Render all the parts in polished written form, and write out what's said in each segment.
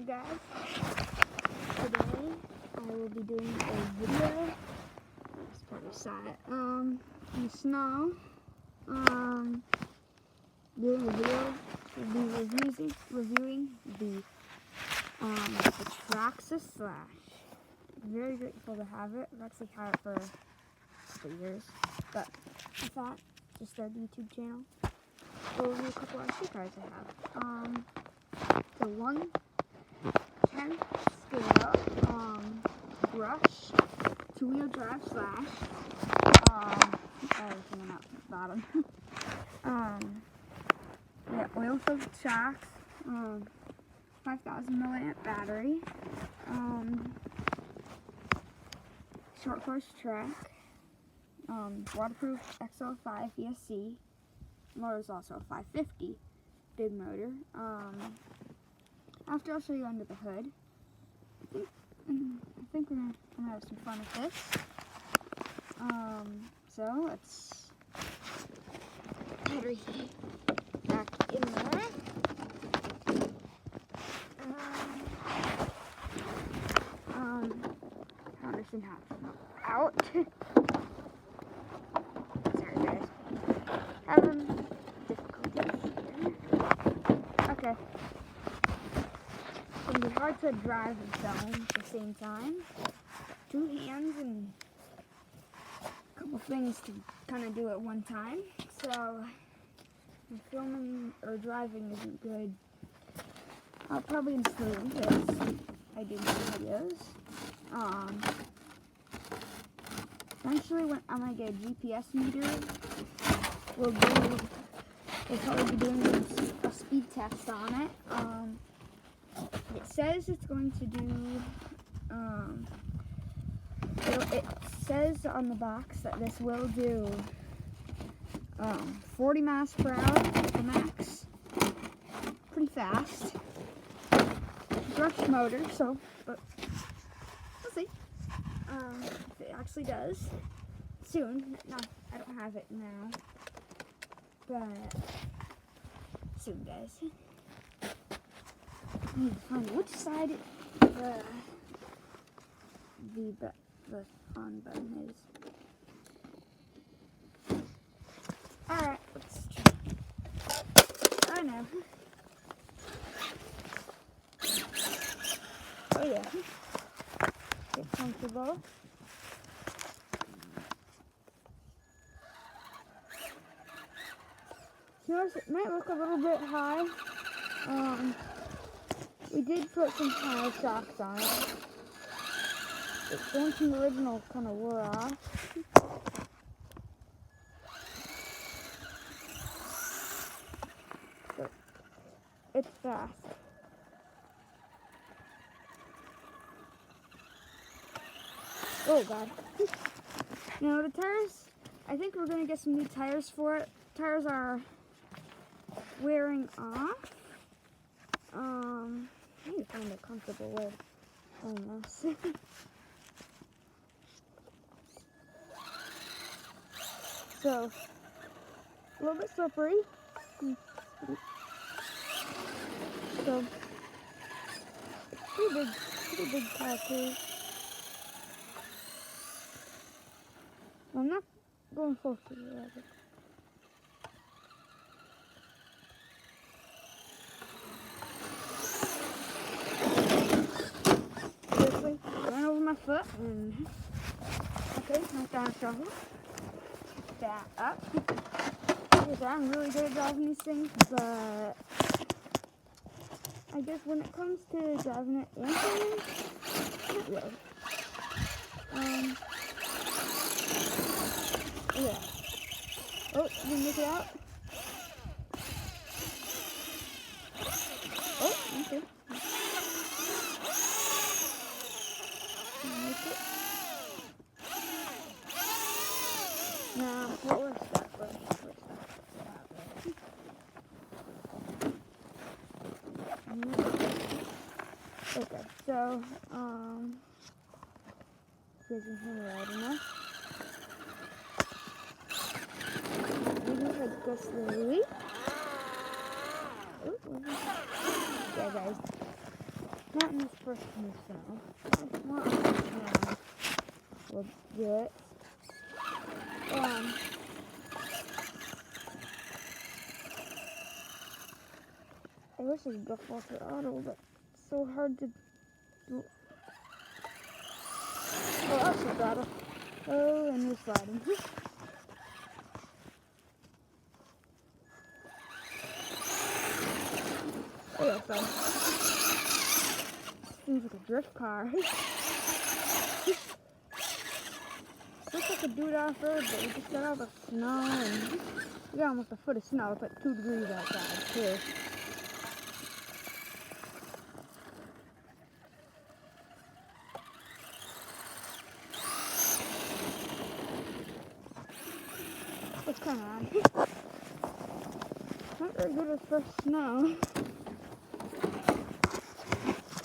guys, today I will be doing a video. Let's put it aside. In the snow. Doing a video. We'll be reviewing the Traxxas slash. Very grateful to have it. I've actually had it for years, but I thought just start the YouTube channel. We'll review a couple of cars I have. The 110 scale, brush, 2-wheel drive slash, everything at the bottom. Yeah, oil filled shocks, 5,000 milliamp battery, short course track, waterproof XL5 ESC. Motor is also a 550 big motor. After I'll show you under the hood. I think we're gonna have some fun with this. So let's put everything back in there. I understand how to come out. Sorry guys. Having difficulties here. Okay. It's gonna be hard to drive and film at the same time. 2 hands and a couple things to kind of do at one time. So, if filming or driving isn't good, I'll probably install it because I do my videos. Eventually, when I'm gonna get a GPS meter, we'll probably be doing a speed test on it. It says it's going to do. It says on the box that this will do 40 miles per hour at the max. Pretty fast. Brush motor, so but we'll see. If it actually does. Soon. No, I don't have it now. But soon, guys. I need to find which side the on button is. Alright, let's try. I know. Oh yeah. Get comfortable. Notice it might look a little bit high. We did put some tire shocks on it. The one from the original kind of wore off. So it's fast. Oh god. Now the tires, I think we're gonna get some new tires for it. Tires are wearing off. I need to find a comfortable way on this. So, a little bit slippery. So, pretty big car too. I'm not going close to the other. Seriously, ran over my foot and okay, knocked down a shovel. Pick that up. Because I'm really good at driving these things, but I guess when it comes to driving it and filming, not really. Yeah. Oh, did you make it out? Oh, okay. Make it. Now, what was that? Okay, so, you guys can hear me right enough. Go slowly. Ooh, yeah, guys. Not in this first new snow. Not in this snow. We'll do it. I wish I could go full throttle, but it's so hard to do. Oh, that's the throttle. Oh, and we're sliding. Oh, yeah, fun. Seems like a drift car. Looks like a dude off road, but we just got all the snow and we got almost a foot of snow. It's like 2 degrees outside, too. It's kind of odd. Not very good with first snow.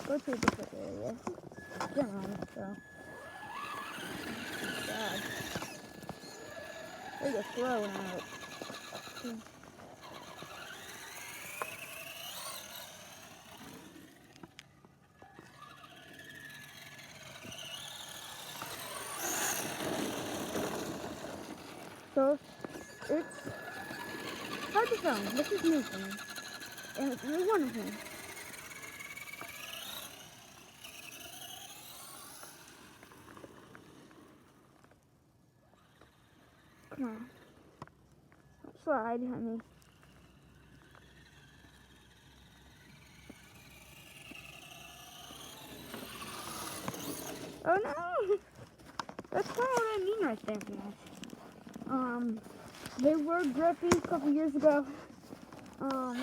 Go to a different area. Generally, so. God. They go throwing out. So it's hard to film. This is new for me. And it's really one of me. Come on. Don't slide, honey. Oh no! That's kind of what I mean right there, guys. They were grippy a couple years ago. Not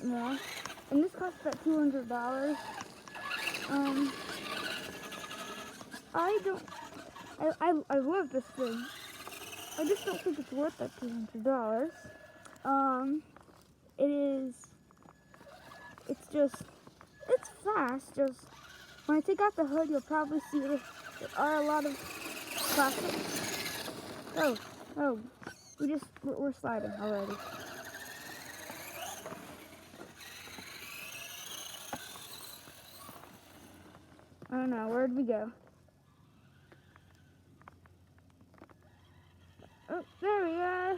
more. And this cost about $200. I love this thing. I just don't think it's worth that $200. It's fast. Just when I take out the hood, you'll probably see there are a lot of plastics. Oh, we're sliding already. I don't know, where'd we go? Oh, there we are.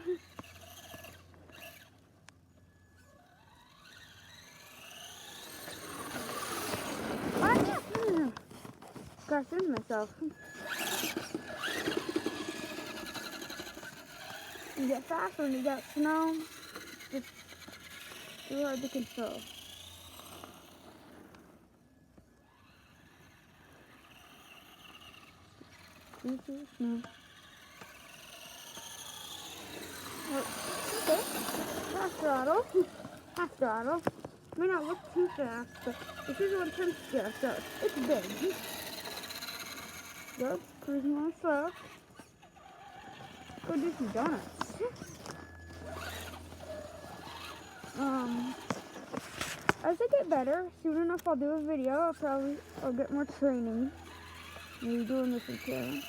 Scratched into myself. You get fast when you got snow. It's too hard to control. Snow. Okay. Half throttle. Half throttle. May not look too fast, but this is what it turns to, so it's big. Go, cruising on slow. Go do some donuts. As I get better, soon enough I'll do a video. I'll get more training. Maybe doing this in camera.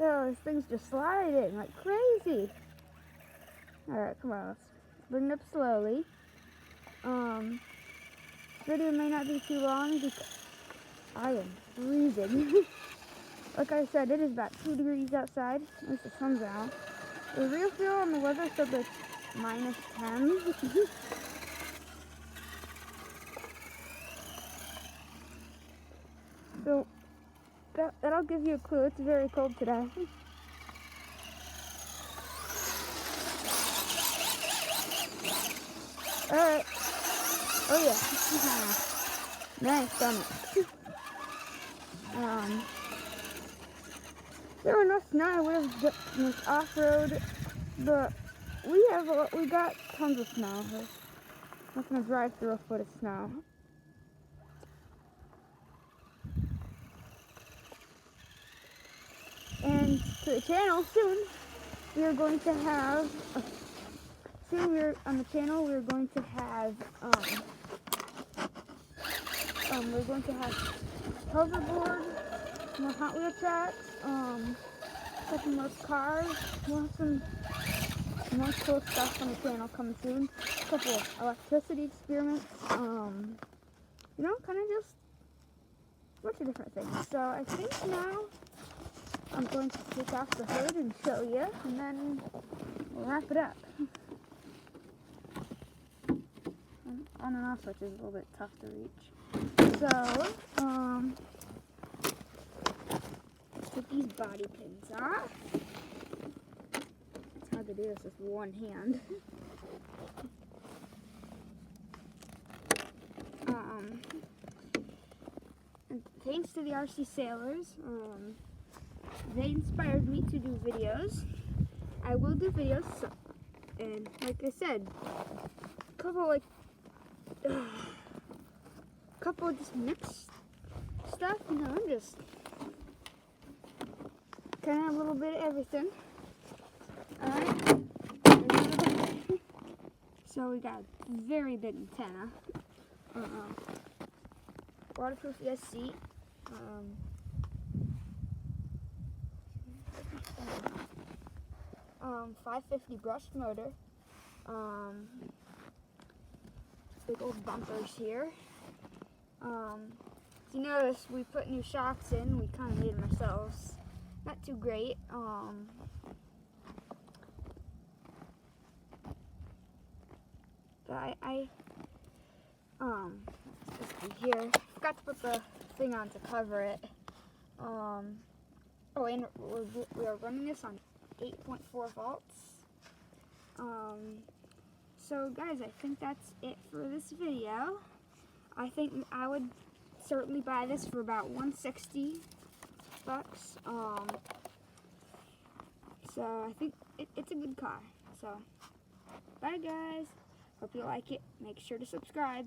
Oh, this thing's just sliding like crazy. Alright, come on, let's bring it up slowly. This video may not be too long because I am freezing. Like I said, it is about 2 degrees outside. At least the sun's out. The real feel on the weather said like -10. So that'll give you a clue. It's very cold today. Alright. Oh yeah. Nice stomach. There were no snow. I would have went off-road, but we got tons of snow. I'm not gonna drive through a foot of snow. And to the channel soon, we're going to have hoverboard, more Hot Wheel tracks, liking most cars, we'll have some more cool stuff on the channel coming soon. A couple of electricity experiments, you know, kind of just a bunch of different things. So I think now I'm going to take off the hood and show you, and then we'll wrap it up. On and off switch is a little bit tough to reach. So, let's take these body pins off. It's hard to do this with one hand. And thanks to the RC Sailors, they inspired me to do videos. I will do videos, and like I said, a couple of just mixed stuff, you know, just kind of a little bit of everything. Alright. So we got a very big antenna. Waterproof seat. 550 brushed motor. Big old bumpers here. If you notice, we put new shocks in. We kind of made them ourselves. Not too great. But let's see here. Forgot to put the thing on to cover it. Oh, and we are running this on 8.4 volts. So guys, I think that's it for this video. I think I would certainly buy this for about $160. So I think it's a good car. So bye guys. Hope you like it. Make sure to subscribe.